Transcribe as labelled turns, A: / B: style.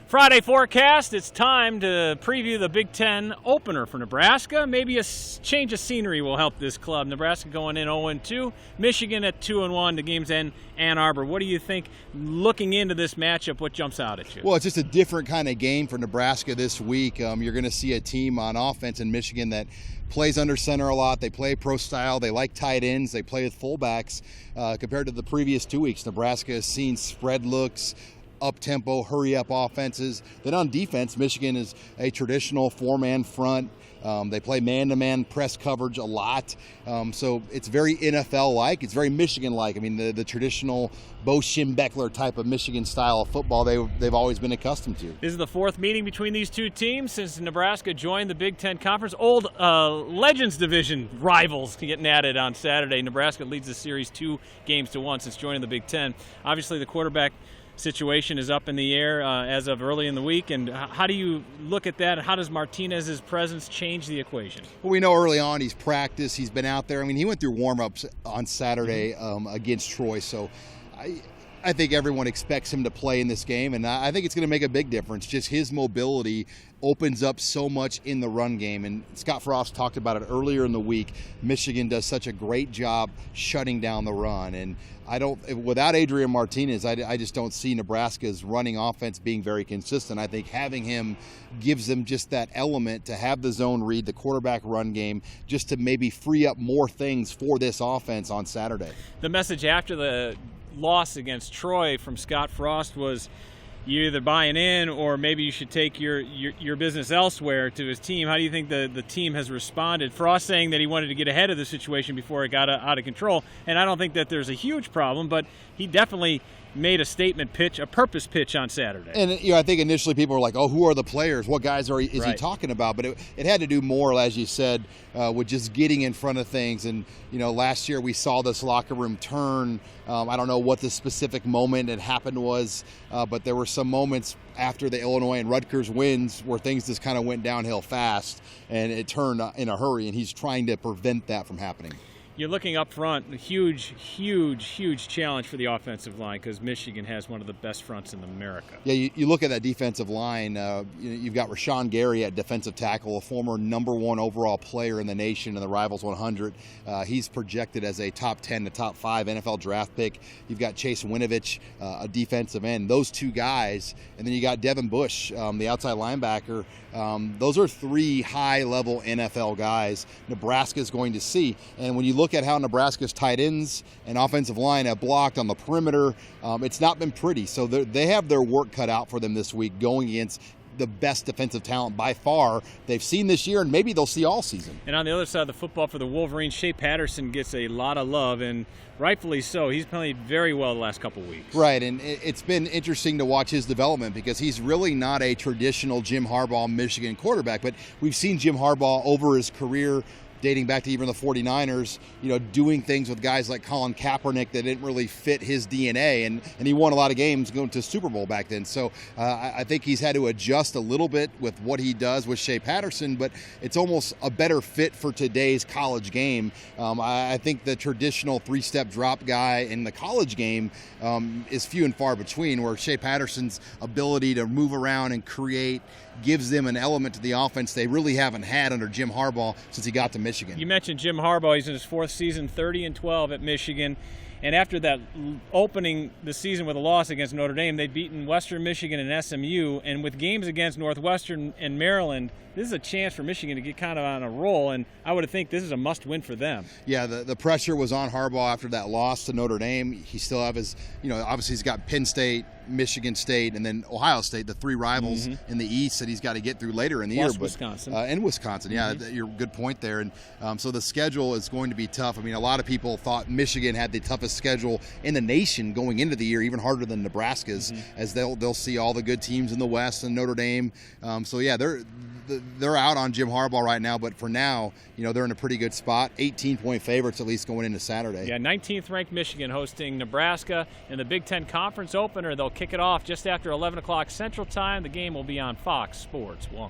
A: Friday forecast, it's time to preview the Big Ten opener for Nebraska. Maybe a change of scenery will help this club. Nebraska going in 0-2, Michigan at 2-1. The game's in Ann Arbor. What do you think, looking into this matchup, what jumps out at you?
B: Well, it's just a different kind of game for Nebraska this week. You're going to see a team on offense in Michigan that plays under center a lot. They play pro style. They like tight ends. They play with fullbacks. Compared to the previous 2 weeks, Nebraska has seen spread looks, up-tempo, hurry-up offenses. Then on defense, Michigan is a traditional four-man front. They play man-to-man press coverage a lot. So it's very NFL-like. It's very Michigan-like. I mean, the traditional Bo Schembechler type of Michigan style of football they've always been accustomed to.
A: This is the fourth meeting between these two teams since Nebraska joined the Big Ten Conference. Old Legends Division rivals getting at it on Saturday. Nebraska leads the series 2-1 since joining the Big Ten. Obviously, the quarterback situation is up in the air as of early in the week, and how do you look at that? How does Martinez's presence change the equation?
B: Well, we know early on he's practiced, he's been out there. I mean, he went through warm-ups on Saturday against Troy, so I think everyone expects him to play in this game, and I think it's going to make a big difference. Just his mobility opens up so much in the run game, and Scott Frost talked about it earlier in the week. Michigan does such a great job shutting down the run, and without Adrian Martinez, I just don't see Nebraska's running offense being very consistent. I think having him gives them just that element to have the zone read, the quarterback run game, just to maybe free up more things for this offense on Saturday.
A: The message after the loss against Troy from Scott Frost was you're either buying in or maybe you should take your business elsewhere to his team. How do you think the team has responded? Frost saying that he wanted to get ahead of the situation before it got out of control, and I don't think that there's a huge problem, but he definitely made a statement pitch, a purpose pitch on Saturday.
B: And I think initially people were like, "Oh, who are the players? What guys is he talking about?" But it had to do more, as you said, with just getting in front of things. And last year we saw this locker room turn. I don't know what the specific moment it happened was, but there were some moments after the Illinois and Rutgers wins where things just kind of went downhill fast, and it turned in a hurry. And he's trying to prevent that from happening.
A: You're looking up front, a huge challenge for the offensive line because Michigan has one of the best fronts in America.
B: Yeah, you look at that defensive line, you've got Rashawn Gary at defensive tackle, a former #1 overall player in the nation in the Rivals 100. He's projected as a top 10 to top 5 NFL draft pick. You've got Chase Winovich, a defensive end. Those two guys, and then you got Devin Bush, the outside linebacker. Those are three high-level NFL guys Nebraska's going to see. And when you look at how Nebraska's tight ends and offensive line have blocked on the perimeter, it's not been pretty. So they have their work cut out for them this week going against the best defensive talent by far they've seen this year, and maybe they'll see all season.
A: And on the other side of the football for the Wolverines, Shea Patterson gets a lot of love, and rightfully so. He's played very well the last couple of weeks.
B: Right, and it's been interesting to watch his development because he's really not a traditional Jim Harbaugh Michigan quarterback, but we've seen Jim Harbaugh over his career dating back to even the 49ers, doing things with guys like Colin Kaepernick that didn't really fit his DNA, and he won a lot of games going to Super Bowl back then. So I think he's had to adjust a little bit with what he does with Shea Patterson, but it's almost a better fit for today's college game. I think the traditional three-step drop guy in the college game is few and far between, where Shea Patterson's ability to move around and create gives them an element to the offense they really haven't had under Jim Harbaugh since he got to Michigan.
A: You mentioned Jim Harbaugh. He's in his fourth season, 30-12 at Michigan. And after that opening the season with a loss against Notre Dame, they'd beaten Western Michigan and SMU. And with games against Northwestern and Maryland, this is a chance for Michigan to get kind of on a roll. And I would think this is a must-win for them.
B: Yeah, the pressure was on Harbaugh after that loss to Notre Dame. He still have his, obviously he's got Penn State, Michigan State, and then Ohio State, the three rivals in the East that he's got to get through later in the year.
A: Wisconsin.
B: And Wisconsin, yeah, you're a good point there. And so the schedule is going to be tough. I mean, a lot of people thought Michigan had the toughest schedule in the nation going into the year, even harder than Nebraska's, as they'll see all the good teams in the West and Notre Dame. So yeah, they're out on Jim Harbaugh right now, but for now, they're in a pretty good spot. 18-point favorites at least going into Saturday.
A: Yeah, 19th ranked Michigan hosting Nebraska in the Big Ten Conference opener. They'll kick it off just after 11 o'clock Central Time. The game will be on Fox Sports 1.